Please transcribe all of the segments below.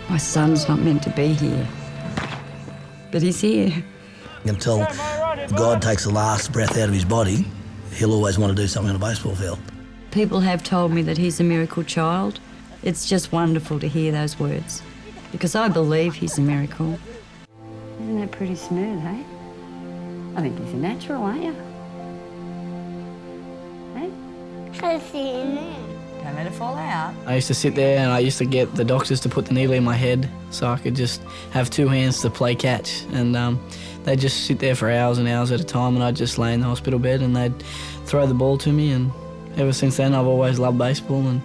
My son's not meant to be here, but he's here. Until God takes the last breath out of his body, he'll always want to do something on a baseball field. People have told me that he's a miracle child. It's just wonderful to hear those words, because I believe he's a miracle. Isn't that pretty smooth, eh? I think he's a natural, aren't you? Eh? Don't let it fall out. I used to sit there and I used to get the doctors to put the needle in my head so I could just have two hands to play catch. And they'd just sit there for hours and hours at a time, and I'd just lay in the hospital bed and they'd throw the ball to me. And ever since then, I've always loved baseball and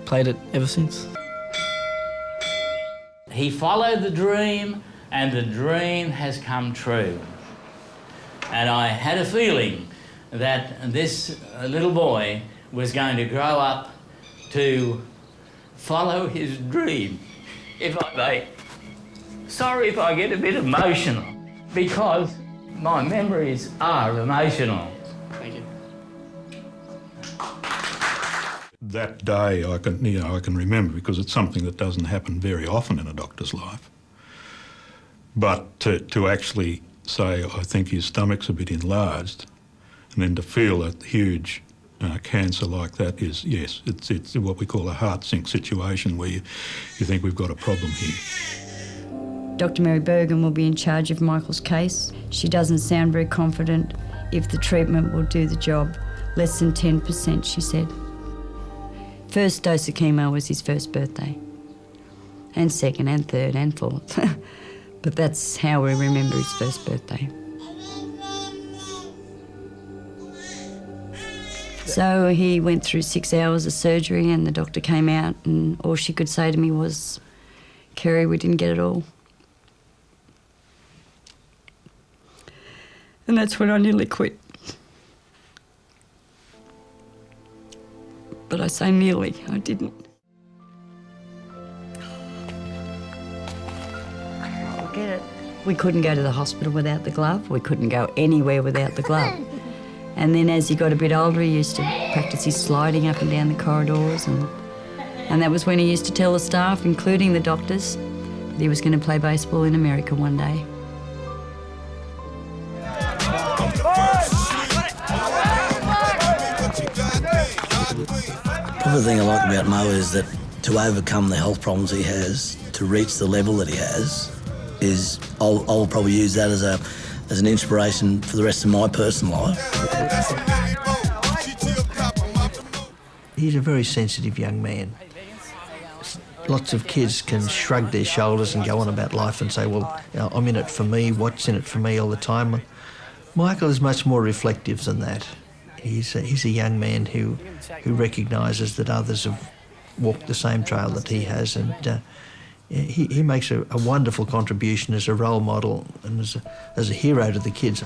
played it ever since. He followed the dream, and the dream has come true. And I had a feeling that this little boy was going to grow up to follow his dream, if I may. Sorry if I get a bit emotional, because my memories are emotional. Thank you. That day I can remember, because it's something that doesn't happen very often in a doctor's life. But to actually say, I think his stomach's a bit enlarged, and then to feel a huge cancer like that is, yes, it's what we call a heart sink situation, where you think we've got a problem here. Dr. Mary Bergen will be in charge of Michael's case. She doesn't sound very confident if the treatment will do the job. Less than 10%, she said. First dose of chemo was his first birthday, and second and third and fourth. But that's how we remember his first birthday. So he went through 6 hours of surgery, and the doctor came out, and all she could say to me was, "Kerry, we didn't get it all." And that's when I nearly quit. But I say nearly, I didn't. I'll get it. We couldn't go to the hospital without the glove. We couldn't go anywhere without the glove. And then as he got a bit older, he used to practice his sliding up and down the corridors, and that was when he used to tell the staff, including the doctors, that he was going to play baseball in America one day. The thing I like about Mo is that to overcome the health problems he has, to reach the level that he has, is I'll probably use that as an inspiration for the rest of my personal life. He's a very sensitive young man. Lots of kids can shrug their shoulders and go on about life and say, well, you know, I'm in it for me, what's in it for me all the time. Michael is much more reflective than that. He's a young man who recognises that others have walked the same trail that he has, and he makes a wonderful contribution as a role model and as a hero to the kids.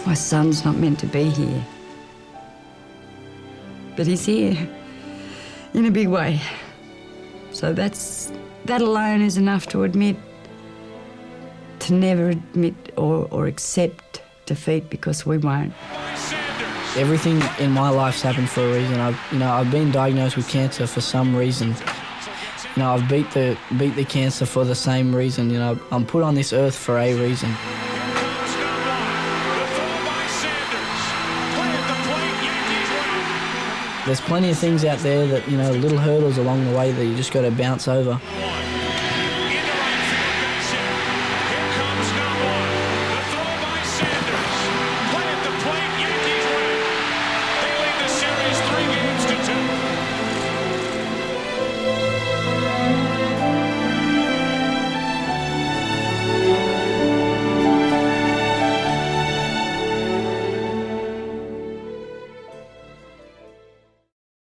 My son's not meant to be here, but he's here in a big way. So that alone is enough to never admit or accept defeat, because we won't. Everything in my life's happened for a reason. I've been diagnosed with cancer for some reason. I've beat the cancer for the same reason. I'm put on this earth for a reason. There's plenty of things out there that, little hurdles along the way that you just got to bounce over.